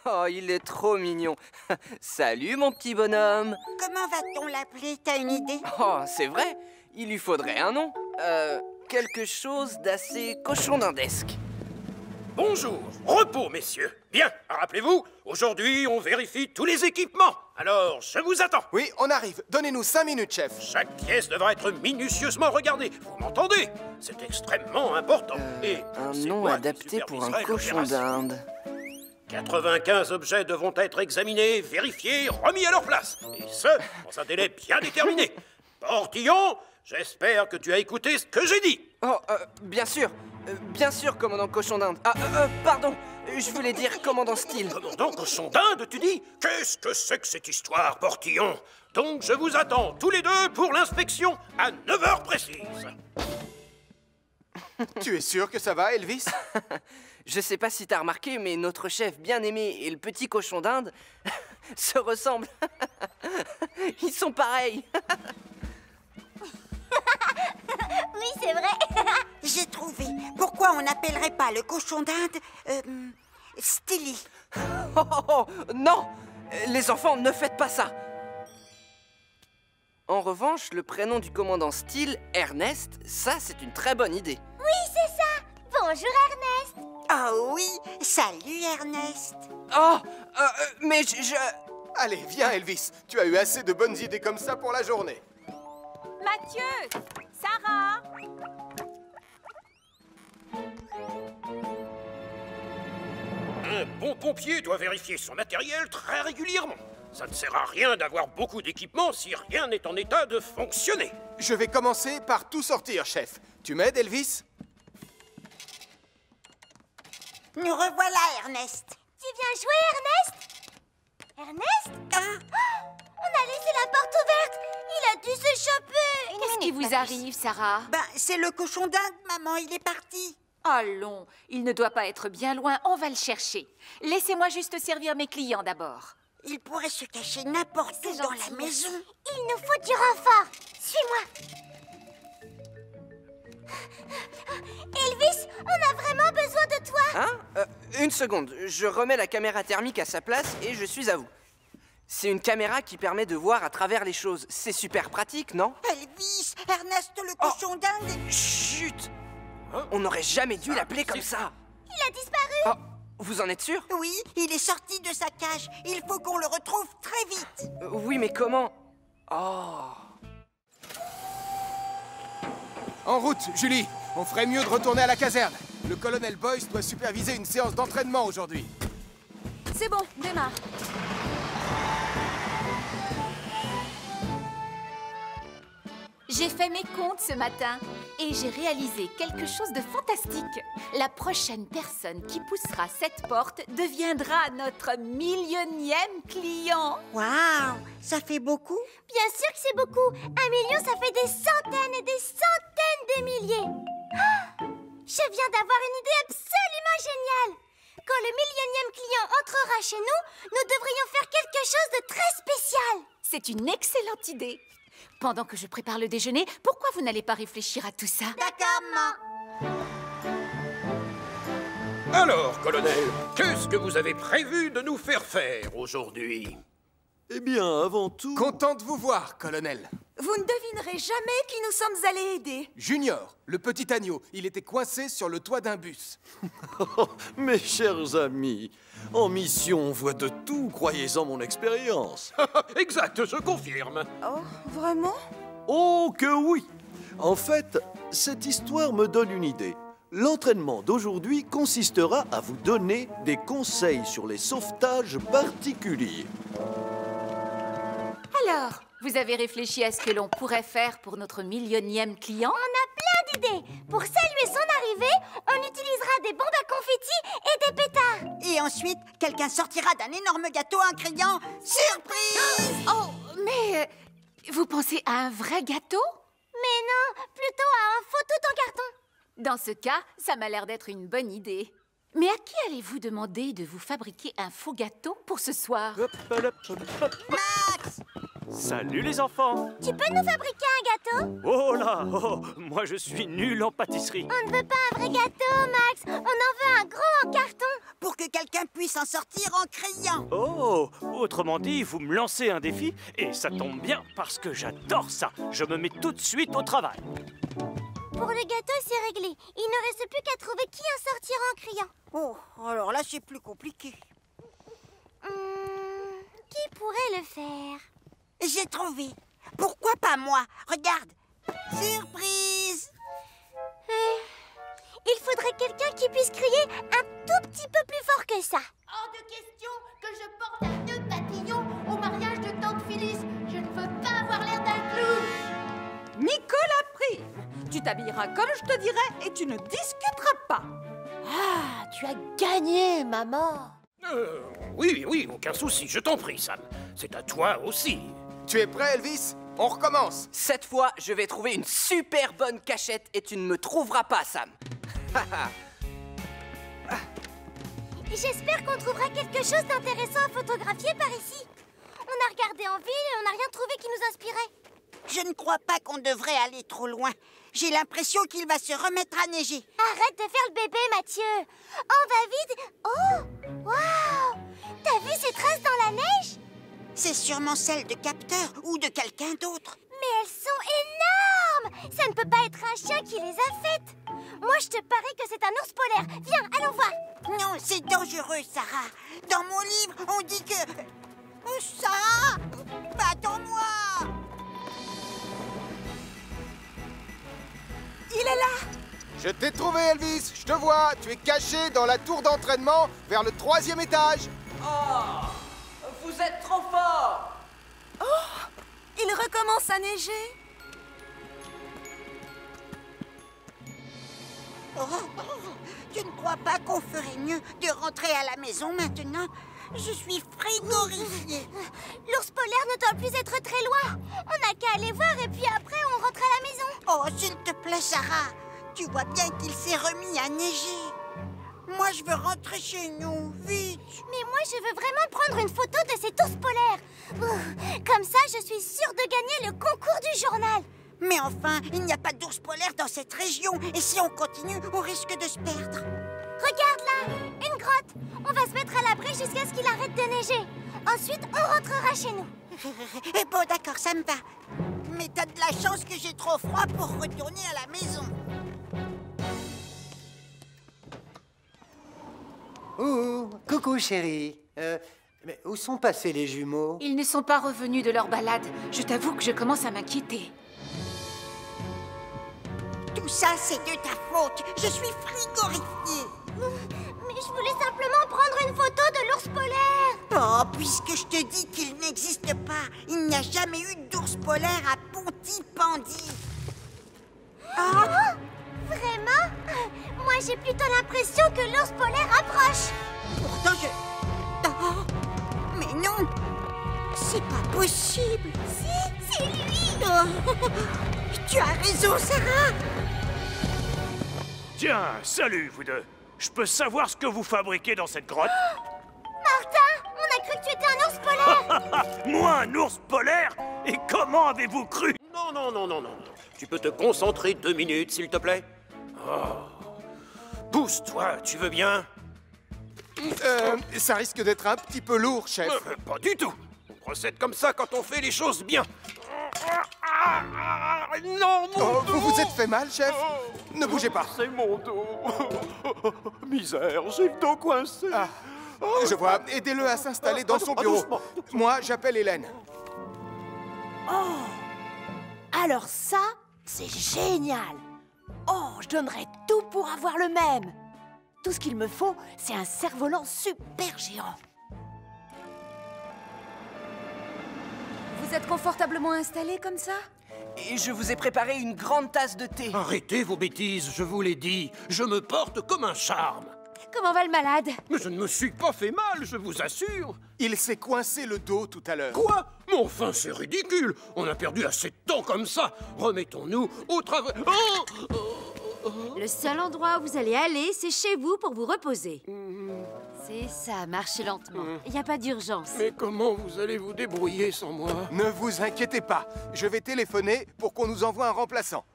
Oh, il est trop mignon. Salut, mon petit bonhomme. Comment va-t-on l'appeler? T'as une idée? Oh, c'est vrai, il lui faudrait un nom. Quelque chose d'assez cochondindesque. Bonjour, repos, messieurs. Bien, rappelez-vous, aujourd'hui, on vérifie tous les équipements. Alors, je vous attends. Oui, on arrive. Donnez-nous 5 minutes, chef. Chaque pièce devra être minutieusement regardée. Vous m'entendez? C'est extrêmement important. Et Un c'est nom moi qui adapté pour un superviserai cochon l'opération. d'Inde. 95 objets devront être examinés, vérifiés, remis à leur place. Et ce, dans un délai bien déterminé. Portillon, j'espère que tu as écouté ce que j'ai dit. Oh, bien sûr. Bien sûr, commandant cochon d'Inde. Pardon. Je voulais dire commandant Steele. Commandant cochon d'Inde, tu dis? Qu'est-ce que c'est que cette histoire, Portillon? Donc je vous attends tous les deux pour l'inspection à 9 heures précises. Tu es sûr que ça va, Elvis? Je sais pas si t'as remarqué, mais notre chef bien-aimé et le petit cochon d'Inde se ressemblent. Ils sont pareils. Oui, c'est vrai. J'ai trouvé. Pourquoi on n'appellerait pas le cochon d'Inde Steely? Oh, non! Les enfants, ne faites pas ça! En revanche, le prénom du commandant Steele, Ernest, ça, c'est une très bonne idée. Oui, c'est ça. Bonjour, Ernest. Oh oui, salut Ernest. Oh! Mais je... Allez, viens, Elvis. Tu as eu assez de bonnes idées comme ça pour la journée. Mathieu! Sarah! Un bon pompier doit vérifier son matériel très régulièrement. Ça ne sert à rien d'avoir beaucoup d'équipements si rien n'est en état de fonctionner. Je vais commencer par tout sortir, chef. Tu m'aides, Elvis? Nous revoilà, Ernest. Tu viens jouer, Ernest? Ernest? On a laissé la porte ouverte. Il a dû s'échapper. Qu'est-ce qui vous arrive, Sarah? Ben, c'est le cochon d'Inde, maman, il est parti. Allons, il ne doit pas être bien loin, on va le chercher. Laissez-moi juste servir mes clients d'abord. Il pourrait se cacher n'importe où dans la maison. Il nous faut du renfort. Suis-moi. Elvis, on a vraiment besoin de toi. Hein? Une seconde, je remets la caméra thermique à sa place et je suis à vous. C'est une caméra qui permet de voir à travers les choses. C'est super pratique, non? Elvis, Ernest le cochon d'Inde. Chut! On n'aurait jamais dû l'appeler comme ça. Il a disparu. Oh, vous en êtes sûr? Oui, il est sorti de sa cage. Il faut qu'on le retrouve très vite. Oui, mais comment? Oh... En route, Julie. On ferait mieux de retourner à la caserne. Le colonel Boyce doit superviser une séance d'entraînement aujourd'hui. C'est bon, démarre. J'ai fait mes comptes ce matin et j'ai réalisé quelque chose de fantastique. La prochaine personne qui poussera cette porte deviendra notre millionième client. Waouh, ça fait beaucoup. Bien sûr que c'est beaucoup. 1 million, ça fait des centaines et des centaines de milliers. Ah, je viens d'avoir une idée absolument géniale. Quand le millionième client entrera chez nous, nous devrions faire quelque chose de très spécial. C'est une excellente idée. Pendant que je prépare le déjeuner, pourquoi vous n'allez pas réfléchir à tout ça? D'accord, maman. Alors, colonel, qu'est-ce que vous avez prévu de nous faire aujourd'hui? Eh bien, avant tout... Content de vous voir, colonel. Vous ne devinerez jamais qui nous sommes allés aider. Junior, le petit agneau, il était coincé sur le toit d'un bus. Mes chers amis, en mission, on voit de tout, croyez-en mon expérience. Exact, je confirme. Oh, vraiment? Oh que oui! En fait, cette histoire me donne une idée. L'entraînement d'aujourd'hui consistera à vous donner des conseils sur les sauvetages particuliers. Alors, vous avez réfléchi à ce que l'on pourrait faire pour notre millionième client? On a plein d'idées. Pour saluer son arrivée, on utilisera des bombes à confetti et des pétards. Et ensuite, quelqu'un sortira d'un énorme gâteau en criant « Surprise !» Oh, mais vous pensez à un vrai gâteau? Mais non, plutôt à un faux tout en carton. Dans ce cas, ça m'a l'air d'être une bonne idée. Mais à qui allez-vous demander de vous fabriquer un faux gâteau pour ce soir? Max, Salut les enfants. Tu peux nous fabriquer un gâteau? Oh là, moi je suis nul en pâtisserie. On ne veut pas un vrai gâteau, Max. On en veut un gros en carton. Pour que quelqu'un puisse en sortir en criant. Oh, autrement dit, vous me lancez un défi et ça tombe bien parce que j'adore ça. Je me mets tout de suite au travail. Pour le gâteau, c'est réglé. Il ne reste plus qu'à trouver qui en sortira en criant. Oh, alors là, c'est plus compliqué. Qui pourrait le faire? J'ai trouvé. Pourquoi pas moi? Regarde. Surprise! Il faudrait quelqu'un qui puisse crier un tout petit peu plus fort que ça. Hors de question que je porte un nœud papillon au mariage de tante Phyllis. Je ne veux pas avoir l'air d'un clown. Nicolas Prime, tu t'habilleras comme je te dirai et tu ne discuteras pas. Ah, tu as gagné, maman. Oui, aucun souci, je t'en prie, Sam. C'est à toi aussi. Tu es prêt, Elvis? On recommence. Cette fois, je vais trouver une super bonne cachette et tu ne me trouveras pas, Sam. J'espère qu'on trouvera quelque chose d'intéressant à photographier par ici. On a regardé en ville et on n'a rien trouvé qui nous inspirait. Je ne crois pas qu'on devrait aller trop loin. J'ai l'impression qu'il va se remettre à neiger. Arrête de faire le bébé, Mathieu. On va vite. Oh, waouh! T'as vu ces traces dans la neige? C'est sûrement celle de Capteur ou de quelqu'un d'autre. Mais elles sont énormes! Ça ne peut pas être un chien qui les a faites. Moi, je te parie que c'est un ours polaire. Viens, allons voir. Non, c'est dangereux, Sarah. Dans mon livre, on dit que... Sarah! Attends-moi! Il est là. Je t'ai trouvé, Elvis. Je te vois. Tu es caché dans la tour d'entraînement vers le 3e étage. Oh, vous êtes trop fort. Oh, il recommence à neiger. Tu ne crois pas qu'on ferait mieux de rentrer à la maison maintenant? Je suis frigorifiée. L'ours polaire ne doit plus être très loin. On n'a qu'à aller voir et puis après, on rentre à la maison. Oh, s'il te plaît, Sarah. Tu vois bien qu'il s'est remis à neiger. Moi, je veux rentrer chez nous, vite. Mais moi, je veux vraiment prendre une photo de cet ours polaire. Comme ça, je suis sûre de gagner le concours du journal. Mais enfin, il n'y a pas d'ours polaire dans cette région. Et si on continue, on risque de se perdre. Regarde là, une grotte. On va se mettre à l'abri jusqu'à ce qu'il arrête de neiger. Ensuite, on rentrera chez nous. Bon, d'accord, ça me va. Mais t'as de la chance que j'ai trop froid pour retourner à la maison. Coucou chérie. Mais où sont passés les jumeaux? Ils ne sont pas revenus de leur balade. Je t'avoue que je commence à m'inquiéter. Tout ça, c'est de ta faute. Je suis frigorifiée. Mais je voulais simplement prendre une photo de l'ours polaire. Oh, puisque je te dis qu'il n'existe pas, il n'y a jamais eu d'ours polaire à Pontypandy. Oh, vraiment? Moi, j'ai plutôt l'impression que l'ours polaire approche. Pourtant, Oh, mais non, c'est pas possible. Si, c'est lui. Oh, tu as raison, Sarah. Tiens, salut vous deux. Je peux savoir ce que vous fabriquez dans cette grotte? Martin, on a cru que tu étais un ours polaire. Moi, un ours polaire? Et comment avez-vous cru? Non. Tu peux te concentrer 2 minutes, s'il te plaît? Oh. Pousse-toi, tu veux bien? Ça risque d'être un petit peu lourd, chef. Pas du tout. On procède comme ça quand on fait les choses bien. Non, mon dos! Vous vous êtes fait mal, chef? Ne bougez pas. C'est mon dos. Misère, j'ai le dos coincé. Ah, je vois. Aidez-le à s'installer dans son bureau. doucement. Moi, j'appelle Hélène. Alors ça, c'est génial. Oh, je donnerais tout pour avoir le même. Tout ce qu'il me faut, c'est un cerf-volant super géant. Vous êtes confortablement installés comme ça? Et je vous ai préparé une grande tasse de thé. Arrêtez vos bêtises, je vous l'ai dit. Je me porte comme un charme. Comment va le malade? Mais je ne me suis pas fait mal, je vous assure. Il s'est coincé le dos tout à l'heure. Quoi? Mais enfin, c'est ridicule. On a perdu assez de temps comme ça. Remettons-nous au travail. Le seul endroit où vous allez aller, c'est chez vous pour vous reposer. C'est ça, marchez lentement. Il n'y a pas d'urgence. Mais comment vous allez vous débrouiller sans moi? Ne vous inquiétez pas, je vais téléphoner pour qu'on nous envoie un remplaçant.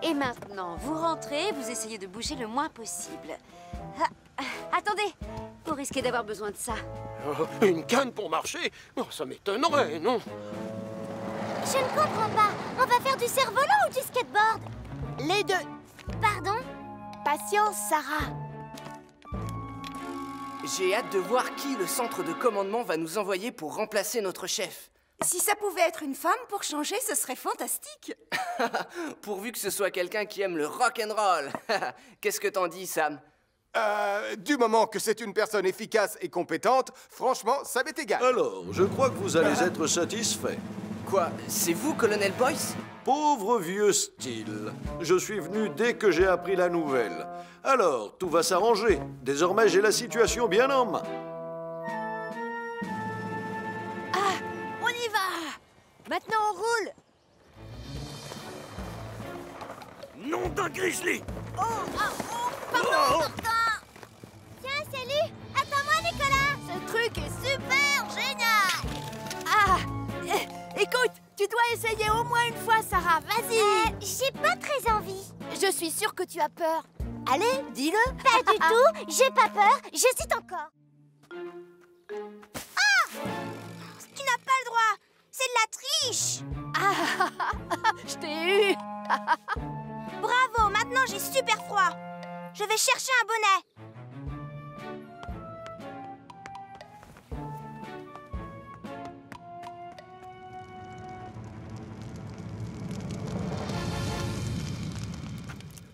Et maintenant, vous rentrez, vous essayez de bouger le moins possible. Attendez, vous risquez d'avoir besoin de ça. Oh, une canne pour marcher? Oh, ça m'étonnerait, non? Je ne comprends pas. On va faire du cerf-volant ou du skateboard? Les deux. Pardon? Patience, Sarah. J'ai hâte de voir qui le centre de commandement va nous envoyer pour remplacer notre chef. Si ça pouvait être une femme pour changer, ce serait fantastique. Pourvu que ce soit quelqu'un qui aime le rock'n'roll. Qu'est-ce que t'en dis, Sam? Du moment que c'est une personne efficace et compétente, franchement, ça m'est égal. Alors, je crois que vous allez être satisfait. Quoi? C'est vous, Colonel Boyce? Pauvre vieux Steele. Je suis venu dès que j'ai appris la nouvelle. Alors, tout va s'arranger. Désormais, j'ai la situation bien en main. On y va. Maintenant, on roule. Nom d'un grizzly! Pardon. Tiens, salut. Attends-moi, Nicolas. Ce truc est super génial. Écoute, tu dois essayer au moins une fois, Sarah. Vas-y. J'ai pas très envie. Je suis sûre que tu as peur. Allez, dis-le. Pas du tout. J'ai pas peur. J'hésite encore. Tu n'as pas le droit. C'est de la triche. Je t'ai eu. Bravo, maintenant j'ai super froid. Je vais chercher un bonnet.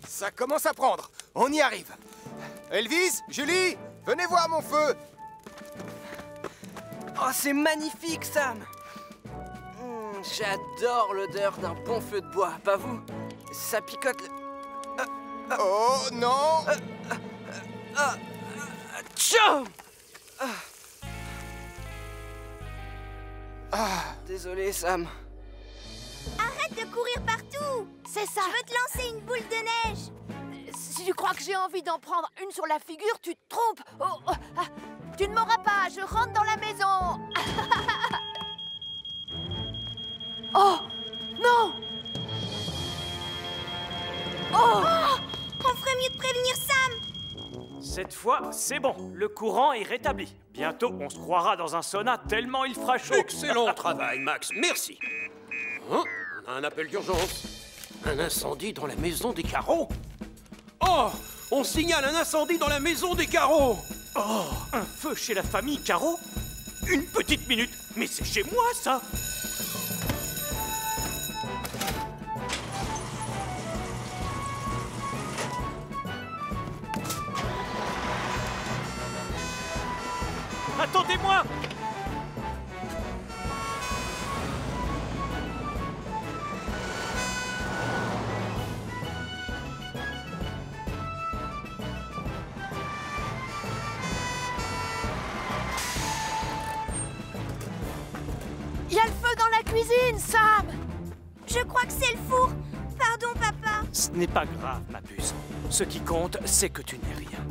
Ça commence à prendre. On y arrive. Elvis, Julie, venez voir mon feu. Oh, c'est magnifique, Sam! J'adore l'odeur d'un bon feu de bois, pas vous? Ça picote le... Oh non! Tchou! Désolé, Sam. Arrête de courir partout. C'est ça. Je veux te lancer une boule de neige. Si tu crois que j'ai envie d'en prendre une sur la figure, tu te trompes. Tu ne m'auras pas, je rentre dans la maison. Oh, non. Oh, On ferait mieux de prévenir Sam. Cette fois, c'est bon. Le courant est rétabli. Bientôt, on se croira dans un sauna tellement il fera chaud. Excellent travail, Max. Merci. Hein? On a un appel d'urgence. Un incendie dans la maison des carreaux. Oh! On signale un incendie dans la maison des carreaux. Oh, un feu chez la famille Caro? Une petite minute. Mais c'est chez moi, ça. Attendez-moi! il y a le feu dans la cuisine, Sam. Je crois que c'est le four. Pardon, papa. Ce n'est pas grave, ma puce. Ce qui compte, c'est que tu n'es rien.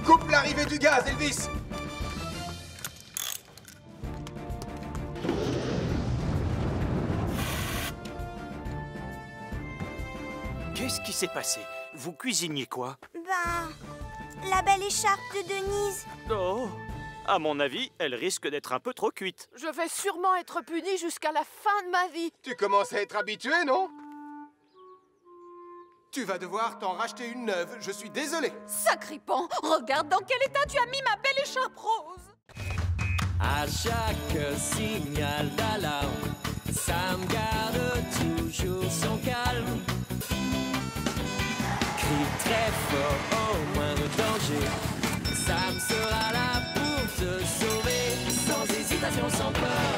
Coupe l'arrivée du gaz, Elvis. Qu'est-ce qui s'est passé? Vous cuisiniez quoi? La belle écharpe de Denise. Oh, à mon avis, elle risque d'être un peu trop cuite. Je vais sûrement être punie jusqu'à la fin de ma vie. Tu commences à être habitué, non? Tu vas devoir t'en racheter une neuve, je suis désolé. Sacripant, regarde dans quel état tu as mis ma belle écharpe rose. À chaque signal d'alarme, Sam garde toujours son calme. Crie très fort au moindre danger, Sam sera là pour te sauver, sans hésitation, sans peur.